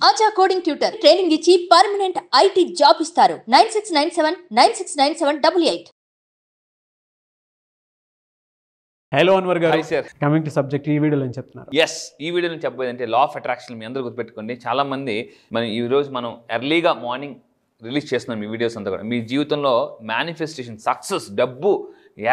ఆచా coding tutor training ఇచ్చి permanent IT job ఇస్తారు. 9697969788. Hello Anwar గారు. Hi sir. Coming to subject, ఈ వీడియోలో ఏం చెప్తున్నారు? ఈ వీడియోలో చెప్పబోయేది అంటే లా ఆఫ్ అట్రాక్షన్. మీ అందరూ గుర్తుపెట్టుకోండి. చాలామంది ఈరోజు మనం ఎర్లీగా మార్నింగ్ రిలీజ్ చేస్తున్నాం ఈ వీడియోస్ అంతా కూడా. మీ జీవితంలో మేనిఫెస్టేషన్, సక్సెస్, డబ్బు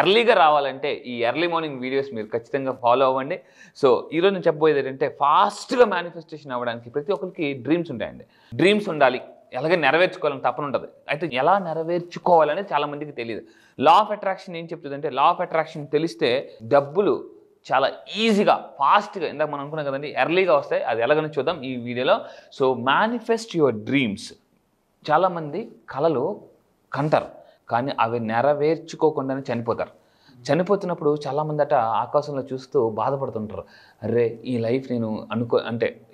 ఎర్లీగా రావాలంటే ఈ ఎర్లీ మార్నింగ్ వీడియోస్ మీరు ఖచ్చితంగా ఫాలో అవ్వండి. సో ఈరోజు నేను చెప్పబోయేది ఏంటంటే ఫాస్ట్గా మేనిఫెస్టేషన్ అవ్వడానికి ప్రతి ఒక్కరికి డ్రీమ్స్ ఉంటాయండి. డ్రీమ్స్ ఉండాలి, ఎలాగే నెరవేర్చుకోవాలని తప్పన ఉంటుంది. అయితే ఎలా నెరవేర్చుకోవాలనేది చాలామందికి తెలియదు. లా ఆఫ్ అట్రాక్షన్ ఏం చెప్తుందంటే, లా ఆఫ్ అట్రాక్షన్ తెలిస్తే డబ్బులు చాలా ఈజీగా, ఫాస్ట్గా, ఇందాక మనం అనుకున్నాం కదండి, ఎర్లీగా వస్తాయి. అది ఎలాగని చూద్దాం ఈ వీడియోలో. So manifest your dreams. చాలామంది కళలు కంటారు, కానీ అవి నెరవేర్చుకోకుండానే చనిపోతారు. చనిపోతున్నప్పుడు చాలామంది ఆకాశంలో చూస్తూ బాధపడుతుంటారు. అరే, ఈ లైఫ్ నేను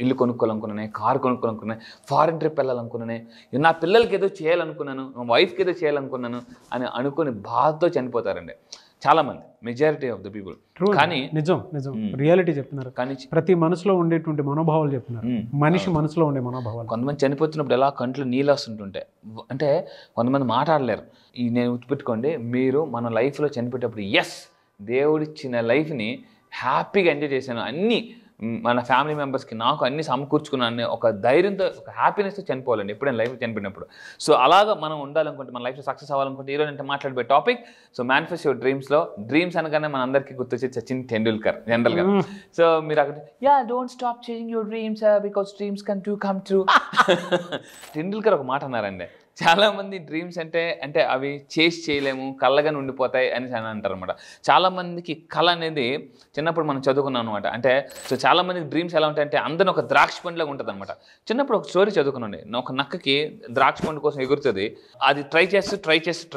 ఇల్లు కొనుక్కోవాలనుకున్నానే, కారు కొనుక్కోవాలనుకున్నాను, ఫారిన్ ట్రిప్ వెళ్ళాలనుకున్నానే, నా పిల్లలకి ఏదో చేయాలనుకున్నాను, మా వైఫ్కి ఏదో చేయాలనుకున్నాను అని అనుకుని బాధతో చనిపోతారండి చాలామంది, మెజారిటీ ఆఫ్ ద పీపుల్. కానీ నిజం రియాలిటీ చెప్తున్నారు. కానీ ప్రతి మనసులో ఉండేటువంటి మనోభావాలు చెప్తున్నారు. మనిషి మనసులో ఉండే మనోభావాలు. కొంతమంది చనిపోతున్నప్పుడు ఎలా కంట్లో నీళ్ళు వస్తుంటుంటాయి, అంటే కొంతమంది మాట్లాడలేరు. నేను గుర్తుపెట్టుకోండి, మీరు మన లైఫ్లో చనిపోయేటప్పుడు దేవుడిచ్చిన లైఫ్ని హ్యాపీగా ఎంజాయ్ చేశాను, అన్నీ మన ఫ్యామిలీ మెంబర్స్కి నాకు అన్నీ సమకూర్చుకున్నాను ఒక ధైర్యంతో, ఒక హ్యాపీనెస్తో చనిపోవాలండి ఎప్పుడైనా లైఫ్ చనిపోయినప్పుడు. సో అలాగా మనం ఉండాలనుకుంటే, మన లైఫ్లో సక్సెస్ అవ్వాలనుకుంటే ఈరోజు అంటే మాట్లాడే టాపిక్ సో మేనిఫెస్ట్ యువర్ డ్రీమ్స్లో. డ్రీమ్స్ అనగానే మన అందరికీ గుర్తొచ్చి సచిన్ టెండూల్కర్ జనరల్గా. సో మీరు అక్కడ don't stop chasing your dreams because dreams come true. Tendulkar ఒక మాట అన్నారండి, చాలామంది డ్రీమ్స్ అంటే అవి చేయలేము, కళ్ళగా ఉండిపోతాయి అని అంటారు అనమాట. చాలామందికి కళ అనేది చిన్నప్పుడు మనం చదువుకున్నాం అనమాట. అంటే సో చాలామందికి డ్రీమ్స్ ఎలా ఉంటాయంటే అందరిని ఒక ద్రాక్ష పండులాగా ఉంటుంది అనమాట. చిన్నప్పుడు ఒక స్టోరీ చదువుకున్నాండి, ఒక నక్కకి ద్రాక్ష పండు కోసం ఎగురుతుంది. అది ట్రై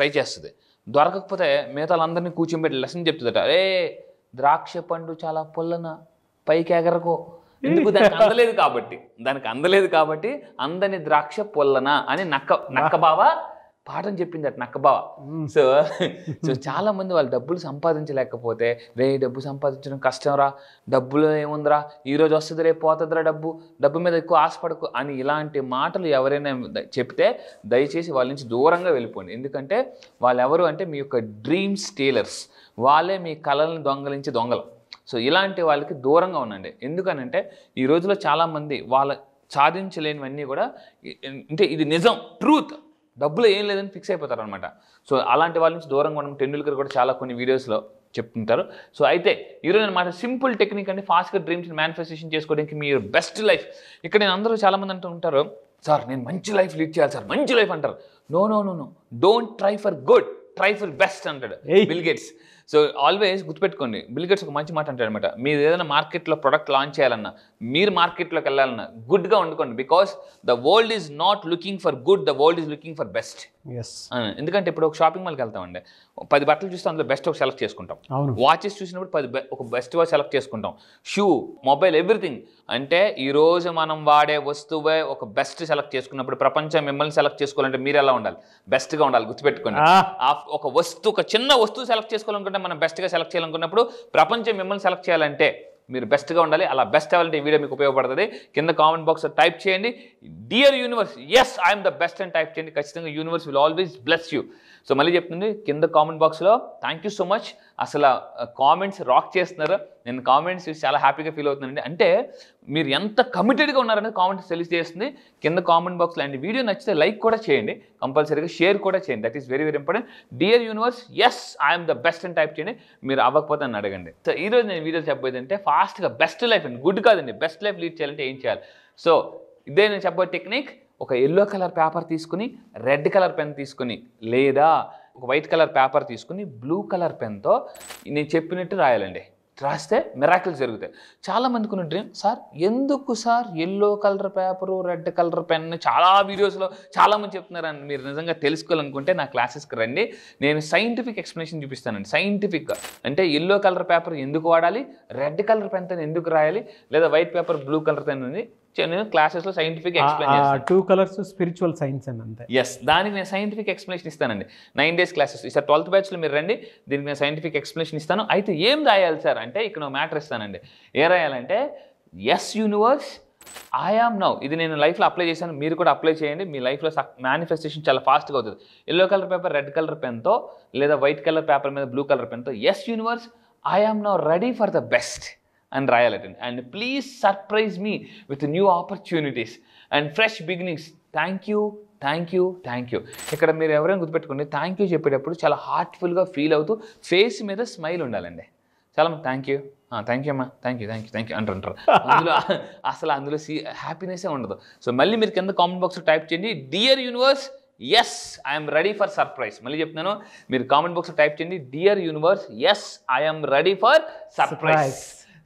చేస్తుంది, దొరకకపోతే మిగతా వాళ్ళందరినీ కూర్చోబెట్టి లెసన్ చెప్తుందట, ద్రాక్ష పండు చాలా పుల్లన, పైకి ఎగరకో, ఎందుకు దానికి అందలేదు కాబట్టి అందని ద్రాక్ష పొల్లన అని నక్క బావ పాఠం చెప్పిందట, నక్క బావ. సో చాలా మంది వాళ్ళు డబ్బులు సంపాదించలేకపోతే, డబ్బు సంపాదించడం కష్టంరా, డబ్బులు ఏముందిరా, ఈరోజు వస్తుంది రేపు పోతుందిరా, డబ్బు మీద ఎక్కువ ఆశపడకు అని ఇలాంటి మాటలు ఎవరైనా చెప్తే దయచేసి వాళ్ళ నుంచి దూరంగా వెళ్ళిపోండి. ఎందుకంటే వాళ్ళు ఎవరు అంటే మీ యొక్క డ్రీమ్ స్టీలర్స్, వాళ్ళే మీ కళలను దొంగలించి దొంగలు. సో ఇలాంటి వాళ్ళకి దూరంగా ఉండండి. ఎందుకనంటే ఈ రోజులో చాలామంది వాళ్ళ సాధించలేనివన్నీ కూడా అంటే ఇది నిజం, ట్రూత్, డబ్బులు ఏం లేదని ఫిక్స్ అయిపోతారు అనమాట. సో అలాంటి వాళ్ళ నుంచి దూరంగా ఉండడం టెండూల్కర్ కూడా చాలా కొన్ని వీడియోస్లో చెప్తుంటారు. సో అయితే ఈరోజు అనమాట సింపుల్ టెక్నిక్ అండి, ఫాస్ట్గా డ్రీమ్స్ని మేనిఫెస్టేషన్ చేసుకోవడానికి మీరు బెస్ట్ లైఫ్. ఇక్కడ నేను అందరూ చాలామంది అంటూ ఉంటారు, సార్ నేను మంచి లైఫ్ లీడ్ చేయాలి సార్, మంచి లైఫ్ అంటారు. No, don't try for good, try for best అంటాడు బిల్ గేట్స్. సో ఆల్వేస్ గుర్తుపెట్టుకోండి, బిల్ గేట్స్ ఒక మంచి మాట అంటాడు అనమాట, మీరు ఏదైనా మార్కెట్లో ప్రొడక్ట్ లాంచ్ చేయాలన్నా, మీరు మార్కెట్లోకి వెళ్ళాలన్నా గుడ్గా వండుకోండి. Because the world is not looking for good, the world is looking for best. ఎందుకంటే ఇప్పుడు ఒక షాపింగ్ మాల్కి వెళ్తామండి, 10 బట్టలు చూస్తే అందులో బెస్ట్ ఒక సెలెక్ట్ చేసుకుంటాం. వాచెస్ చూసినప్పుడు ఒక బెస్ట్ వాచ్ సెలెక్ట్ చేసుకుంటాం. Shoe, mobile, everything. అంటే ఈరోజు మనం వాడే వస్తువే ఒక బెస్ట్ సెలెక్ట్ చేసుకున్నప్పుడు ప్రపంచం మిమ్మల్ని సెలెక్ట్ చేసుకోవాలంటే మీరు ఎలా ఉండాలి? బెస్ట్గా ఉండాలి. గుర్తుపెట్టుకోండి, ఒక చిన్న వస్తువు సెలెక్ట్ చేసుకోవాలనుకుంటే మనం బెస్ట్గా సెలెక్ట్ చేయాలనుకున్నప్పుడు ప్రపంచం మిమ్మల్ని సెలెక్ట్ చేయాలంటే మీరు బెస్ట్గా ఉండాలి. అలా బెస్ట్ అవ్వాలంటే ఈ వీడియో మీకు ఉపయోగపడుతుంది. కింద కామెంట్ బాక్స్లో టైప్ చేయండి, dear universe, I'm the best అని టైప్ చేయండి. ఖచ్చితంగా universe will always bless you. So మళ్ళీ చెప్తుంది, కింద కామెంట్ బాక్స్లో థ్యాంక్ యూ సో మచ్. అసలు కామెంట్స్ రాక్ చేస్తున్నారు, నేను కామెంట్స్ చూసి చాలా హ్యాపీగా ఫీల్ అవుతున్నానండి. అంటే మీరు ఎంత కమిటెడ్గా ఉన్నారనేది కామెంట్స్ తెలియజేస్తుంది కింద కామెంట్ బాక్స్లో. అండ్ వీడియో నచ్చితే లైక్ కూడా చేయండి, కంపల్సరీగా షేర్ కూడా చేయండి. That is very important. Dear universe, I'm the best అని టైప్ చేయండి. మీరు అవ్వకపోతే అని అడగండి. సో ఈరోజు నేను వీడియో చెప్పబోయేది అంటే ఫాస్ట్గా బెస్ట్ లైఫ్ అండి, గుడ్ కాదండి, బెస్ట్ లైఫ్ లీడ్ చేయాలంటే ఏం చేయాలి. సో ఇదే నేను చెప్పబోయే టెక్నిక్. ఒక ఎల్లో కలర్ పేపర్ తీసుకుని, రెడ్ కలర్ పెన్ తీసుకుని, లేదా ఒక వైట్ కలర్ పేపర్ తీసుకుని బ్లూ కలర్ పెన్తో నేను చెప్పినట్టు రాయాలండి. రాస్తే మిరాకిల్స్ జరుగుతాయి. చాలామందికి ఉన్న డ్రీమ్, సార్ ఎందుకు sir yellow colour paper, red colour pen, చాలా వీడియోస్లో చాలామంది చెప్తున్నారని మీరు నిజంగా తెలుసుకోవాలనుకుంటే నా క్లాసెస్కి రండి. నేను సైంటిఫిక్ ఎక్స్ప్లెనేషన్ చూపిస్తానండి. సైంటిఫిక్గా అంటే ఎల్లో కలర్ పేపర్ ఎందుకు వాడాలి, రెడ్ కలర్ పెన్తో ఎందుకు రాయాలి, లేదా white paper blue colour pen ఉంది నేను క్లాసెస్లో సైంటిఫిక్ ఎక్స్ప్లెయిన్ చేస్తాను. 2 కలర్స్ స్పిరిచువల్ సైన్స్ అని అంతే. దానికి నేను సైంటిఫిక్ ఎక్స్ప్లెనేషన్ ఇస్తానండి. 9 days క్లాసెస్. ఈసారి 12th బ్యాచ్లో మీరు రండి, దీనికి నేను సైంటిఫిక్ ఎక్స్ప్లెనేషన్ ఇస్తాను. అయితే ఏం రాయాలి సార్ అంటే ఇక్కడ మ్యాటర్ ఇస్తానండి. ఏం రాయాలంటే, yes universe I am now. ఇది నేను లైఫ్లో అప్లై చేశాను, మీరు కూడా అప్లై చేయండి. మీ లైఫ్లో మేనిఫెస్టేషన్ చాలా ఫాస్ట్గా అవుతుంది. Yellow colour paper, red colour పెన్తో, లేదా వైట్ కలర్ పేపర్ మీద బ్లూ కలర్ పెన్తో yes universe I am now ready for the best అని రాయాలండి. And please surprise me with new opportunities and fresh beginnings. Thank you, thank you, thank you. ఇక్కడ మీరు ఎవరైనా గుర్తుపెట్టుకోండి, థ్యాంక్ యూ చెప్పేటప్పుడు చాలా హార్ట్ఫుల్గా ఫీల్ అవుతూ ఫేస్ మీద స్మైల్ ఉండాలండి. చాలా థ్యాంక్ యూ, థ్యాంక్ యూ అమ్మా, thank you, thank you, thank you అంటారు. అందులో హ్యాపీనెస్సే ఉండదు. సో మళ్ళీ మీరు కింద కామెంట్ బాక్స్లో టైప్ చేయండి, dear universe yes I'm ready for surprise. మళ్ళీ చెప్తున్నాను, మీరు కామెంట్ బాక్స్లో టైప్ చేయండి, dear universe yes I'm ready for surprise.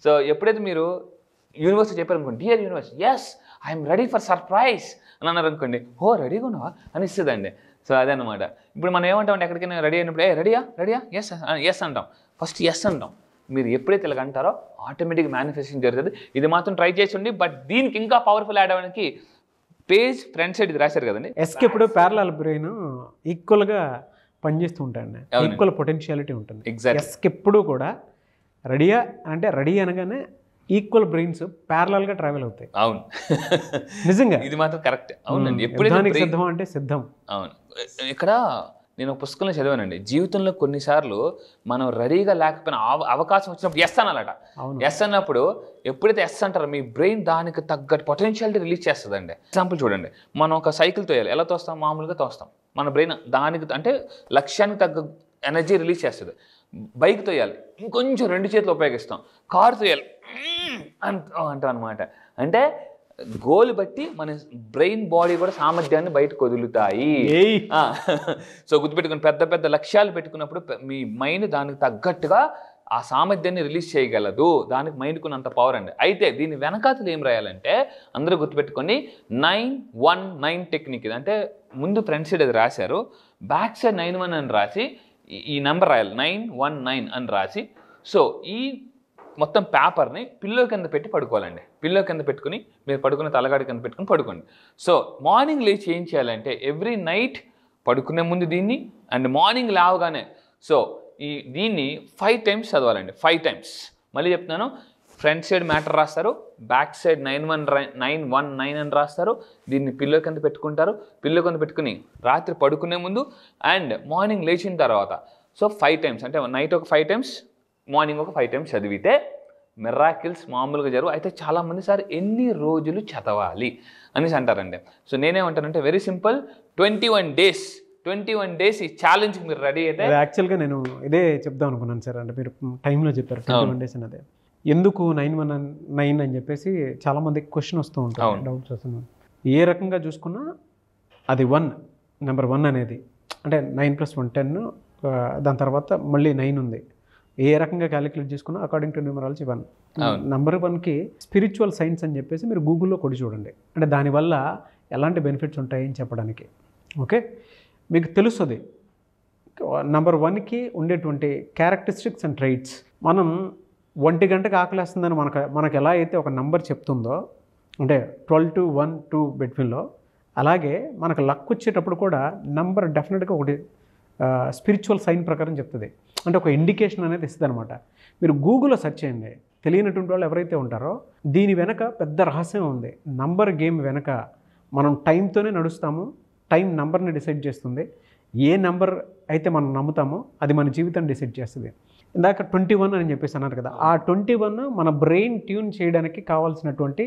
So ఎప్పుడైతే మీరు యూనివర్స్ చెప్పారనుకోండి, dear universe yes I'm ready for surprise అని అన్నారు అనుకోండి, ఓ రెడీగా ఉన్నావా అని ఇస్తుందండి. సో అదే అనమాట. ఇప్పుడు మనం ఏమంటామంటే ఎక్కడికైనా రెడీ అయినప్పుడు రెడీయా ఎస్ అంటాం. ఫస్ట్ ఎస్ అంటాం. మీరు ఎప్పుడైతే ఇలాగ అంటారో ఆటోమేటిక్గా మేనిఫెస్టేషన్ జరుగుతుంది. ఇది మాత్రం ట్రై చేసి ఉండి, బట్ దీనికి ఇంకా పవర్ఫుల్ యాడ్ అవ్వడానికి పేజ్ ఫ్రంట్ సైడ్ ఇది రాశారు కదండి. ఎస్కి ఎప్పుడు ప్యారలల్ బ్రెయిన్ ఈక్వల్గా పనిచేస్తూ ఉంటాయండి, ఈక్వల్ పొటెన్షియాలిటీ ఉంటుంది. ఎస్కి ఎప్పుడు కూడా రెడీయా అంటే రెడీ అనగానే ఈక్వల్ బ్రెయిన్స్ ప్యారలల్గా ట్రావెల్ అవుతాయి. అవును, నిజంగా ఇది మాత్రం కరెక్ట్. అవునండి, ఎప్పుడైతే సిద్ధం అంటే సిద్ధం. అవును. ఇక్కడ నేను ఒక పుస్తకంలో చదివానండి, జీవితంలో కొన్నిసార్లు మనం రెడీగా లేకపోయినా అవకాశం వచ్చినప్పుడు ఎస్ అనాలట. ఎస్ అన్నప్పుడు ఎప్పుడైతే ఎస్ అంటారో మీ బ్రెయిన్ దానికి తగ్గట్టు పొటెన్షియాలిటీ రిలీజ్ చేస్తుందండి. ఎగ్జాంపుల్ చూడండి, మనం ఒక సైకిల్ తోయాలి, ఎలా తోస్తాం? మామూలుగా తోస్తాం. మన బ్రెయిన్ దానికి అంటే లక్ష్యానికి తగ్గ ఎనర్జీ రిలీజ్ చేస్తుంది. బైక్ తోయాలి, ఇంకొంచెం 2 చేతులు ఉపయోగిస్తాం. కారు తోయాలి అంటాం అనమాట. అంటే గోల్ బట్టి మన బ్రెయిన్ బాడీ కూడా సామర్థ్యాన్ని బయటకు వదులుతాయి. సో గుర్తుపెట్టుకుని పెద్ద పెద్ద లక్ష్యాలు పెట్టుకున్నప్పుడు మీ మైండ్ దానికి తగ్గట్టుగా ఆ సామర్థ్యాన్ని రిలీజ్ చేయగలదు. దానికి మైండ్కు అంత పవర్ అండి. అయితే దీని వెనకాతలు ఏం రాయాలంటే అందరూ గుర్తుపెట్టుకొని 919 టెక్నిక్. ఇది అంటే ముందు ఫ్రంట్ సైడ్ అది రాశారు, బ్యాక్ సైడ్ 91 అని రాసి ఈ నెంబర్ రాయాలి, 919 అని రాసి. సో ఈ మొత్తం పేపర్ని పిల్లో కింద పెట్టి పడుకోవాలండి. పిల్లో కింద పెట్టుకుని మీరు పడుకునే తలగాడి కింద పెట్టుకుని పడుకోండి. సో మార్నింగ్ లేచి ఏం చేయాలంటే ఎవ్రీ నైట్ పడుకునే ముందు దీన్ని అండ్ మార్నింగ్ లేవగానే సో దీన్ని 5 టైమ్స్ చదవాలండి. 5 టైమ్స్. మళ్ళీ చెప్తున్నాను, ఫ్రంట్ సైడ్ మ్యాటర్ రాస్తారు, బ్యాక్ సైడ్ 919 అని రాస్తారు. దీన్ని పిల్లో కింద పెట్టుకుంటారు. పిల్లో కింద పెట్టుకుని రాత్రి పడుకునే ముందు అండ్ మార్నింగ్ లేచిన తర్వాత సో 5 టైమ్స్ అంటే నైట్ ఒక 5 టైమ్స్, మార్నింగ్ ఒక 5 టైమ్స్ చదివితే మిరాకిల్స్ మామూలుగా జరుగు. అయితే చాలామంది సార్ ఎన్ని రోజులు చదవాలి అనేసి అంటారండి. సో నేనేమంటానంటే వెరీ సింపుల్, 21 డేస్ ఈ ఛాలెంజ్కి మీరు రెడీ అయితే. యాక్చువల్గా నేను ఇదే చెప్దాం అనుకున్నాను సార్. అంటే మీరు టైంలో చెప్పారు 21 డేస్ అన్నదే. ఎందుకు 919 అని చెప్పేసి చాలామందికి క్వశ్చన్ వస్తూ ఉంటుంది, డౌట్స్ వస్తున్నాయి. ఏ రకంగా చూసుకున్నా అది నెంబర్ 1 అనేది అంటే 9 + 1 10, దాని తర్వాత మళ్ళీ 9 ఉంది. ఏ రకంగా క్యాలిక్యులేట్ చేసుకున్నా అకార్డింగ్ టు న్యూమరాలజీ 1. నెంబర్ 1కి స్పిరిచువల్ సైన్స్ అని చెప్పేసి మీరు గూగుల్లో కొడి చూడండి. అంటే దానివల్ల ఎలాంటి బెనిఫిట్స్ ఉంటాయని చెప్పడానికి. ఓకే, మీకు తెలుస్తుంది నెంబర్ 1కి ఉండేటువంటి క్యారెక్టరిస్టిక్స్ అండ్ ట్రైట్స్. మనం 1 గంటకు ఆకలేస్తుందని మనకు ఎలా అయితే ఒక నెంబర్ చెప్తుందో, అంటే 12 to 1 2 బిట్వీన్లో, అలాగే మనకు లక్ వచ్చేటప్పుడు కూడా నెంబర్ డెఫినెట్గా ఒకటి స్పిరిచువల్ సైన్ ప్రకారం చెప్తుంది. అంటే ఒక ఇండికేషన్ అనేది ఇస్తుంది అనమాట. మీరు గూగుల్లో సెర్చ్ చేయండి, తెలియనటువంటి వాళ్ళు ఎవరైతే ఉంటారో దీని వెనక పెద్ద రహస్యం ఉంది. నంబర్ గేమ్ వెనక మనం టైంతోనే నడుస్తాము. టైం నెంబర్ని డిసైడ్ చేస్తుంది. ఏ నెంబర్ అయితే మనం నమ్ముతామో అది మన జీవితాన్ని డిసైడ్ చేస్తుంది. ఇందాక 21 అని చెప్పేసి అన్నారు కదా, ఆ 21 మన బ్రెయిన్ ట్యూన్ చేయడానికి కావాల్సినటువంటి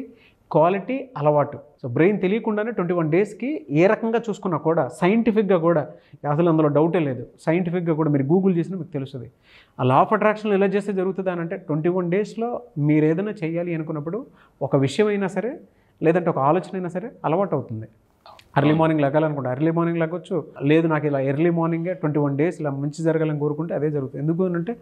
క్వాలిటీ, అలవాటు. సో బ్రెయిన్ తెలియకుండానే 21 డేస్కి ఏ రకంగా చూసుకున్నా కూడా సైంటిఫిక్గా కూడా అసలు అందులో డౌటే లేదు. సైంటిఫిక్గా కూడా మీరు గూగుల్ చేసినా మీకు తెలుస్తుంది. ఆ లా ఆఫ్ అట్రాక్షన్ ఎలా చేస్తే జరుగుతుంది అని అంటే 21 డేస్లో మీరు ఏదైనా చేయాలి అనుకున్నప్పుడు ఒక విషయం అయినా సరే, లేదంటే ఒక ఆలోచన అయినా సరే అలవాటు అవుతుంది. ఎర్లీ మార్నింగ్ లెగాలనుకుంటే ఎర్లీ మార్నింగ్ లెగొచ్చు, లేదు నాకు ఇలా ఎర్లీ మార్నింగే 21 డేస్ ఇలా మంచి జరగాలని కోరుకుంటే అదే జరుగుతుంది. ఎందుకు అంటే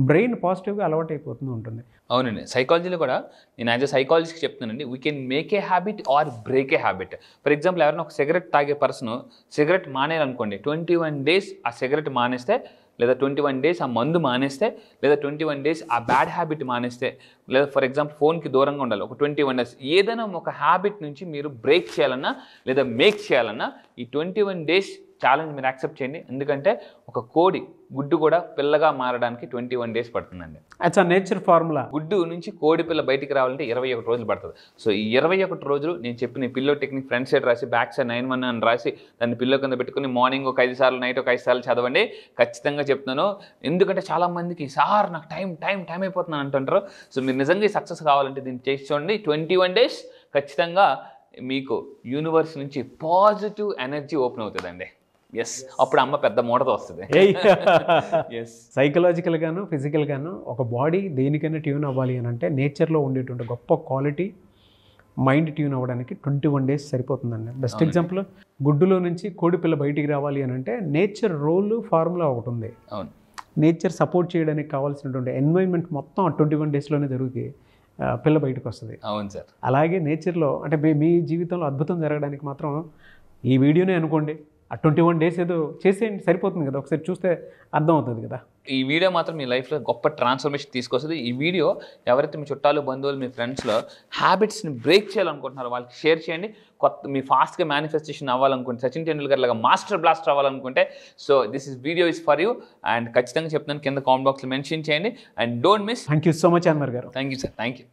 బ్రెయిన్ పాజిటివ్గా అలవాటు అయిపోతూ ఉంటుంది. అవునండి, సైకాలజీలో కూడా నేను యాజ్ అ సైకాలజిస్ట్ చెప్తున్నానండి, we can make a habit or break a habit. For example ఎవరైనా ఒక సిగరెట్ తాగే పర్సన్ సిగరెట్ మానేయాలనుకోండి, 21 డేస్ ఆ సిగరెట్ మానేస్తే, లేదా 21 డేస్ ఆ మందు మానేస్తే, లేదా 21 డేస్ ఆ బ్యాడ్ హ్యాబిట్ మానేస్తే, లేదా ఫర్ ఎగ్జాంపుల్ ఫోన్కి దూరంగా ఉండాలి ఒక 21 డేస్, ఏదైనా ఒక హ్యాబిట్ నుంచి మీరు బ్రేక్ చేయాలన్నా లేదా మేక్ చేయాలన్నా ఈ 21 డేస్ ఛాలెంజ్ మీరు యాక్సెప్ట్ చేయండి. ఎందుకంటే ఒక కోడి గుడ్డు కూడా పిల్లగా మారడానికి 21 days పడుతుందండి. అచ్చా, నేచర్ ఫార్ములా. గుడ్డు నుంచి కోడి పిల్ల బయటికి రావాలంటే 21 రోజులు పడుతుంది. సో ఈ 21 రోజులు నేను చెప్పిన పిల్లో టెక్నిక్ ఫ్రంట్ సైడ్ రాసి బ్యాక్ సైడ్ 9-1 అని రాసి దాన్ని పిల్లో కింద పెట్టుకుని మార్నింగ్ ఒక 5 సార్లు నైట్ ఒక 5 సార్లు చదవండి. ఖచ్చితంగా చెప్తున్నాను. ఎందుకంటే చాలామందికి సార్ నాకు టైం అయిపోతున్నాను అంటుంటారు. సో మీరు నిజంగా సక్సెస్ కావాలంటే దీన్ని చేసి చూడండి. 21 days ఖచ్చితంగా మీకు యూనివర్స్ నుంచి పాజిటివ్ ఎనర్జీ ఓపెన్ అవుతుందండి. ఎస్, అప్పుడు అమ్మ పెద్ద మూటతో వస్తుంది. ఎస్, సైకలాజికల్ గాను ఫిజికల్ గాను ఒక బాడీ దేనికైనా ట్యూన్ అవ్వాలి అని అంటే నేచర్లో ఉండేటువంటి గొప్ప క్వాలిటీ మైండ్ ట్యూన్ అవ్వడానికి 21 days సరిపోతుందండి. బెస్ట్ ఎగ్జాంపుల్, గుడ్డులో నుంచి కోడి పిల్ల బయటికి రావాలి అని అంటే నేచర్ రోల్ ఫార్ములా ఒకటి ఉంది. అవును, నేచర్ సపోర్ట్ చేయడానికి కావాల్సినటువంటి ఎన్వైర్న్మెంట్ మొత్తం 21 daysలోనే జరిగి పిల్ల బయటకు వస్తుంది. అవును సార్. అలాగే నేచర్లో అంటే మీ జీవితంలో అద్భుతం జరగడానికి మాత్రం ఈ వీడియోనే అనుకోండి, ఆ 21 days ఏదో చేసేయండి, సరిపోతుంది కదా. ఒకసారి చూస్తే అర్థం అవుతుంది కదా. ఈ వీడియో మాత్రం మీ లైఫ్లో గొప్ప ట్రాన్స్ఫర్మేషన్ తీసుకొస్తుంది. ఈ వీడియో ఎవరైతే మీ చుట్టాలు, బంధువులు, మీ ఫ్రెండ్స్లో హ్యాబిట్స్ని బ్రేక్ చేయాలనుకుంటున్నారో వాళ్ళకి షేర్ చేయండి. మీ ఫాస్ట్గా మేనిఫెస్టేషన్ అవ్వాలనుకుంటే, సచిన్ టెండూల్కర్ లాగా మాస్టర్ బ్లాస్టర్ అవ్వాలనుకుంటే, so video is for you. And ఖచ్చితంగా చెప్తున్నాను, కింద కామెంట్ బాక్స్లో మెన్షన్ చేయండి. And don't miss. Thank you so much Anwar garu. Thank you sir. Thank you.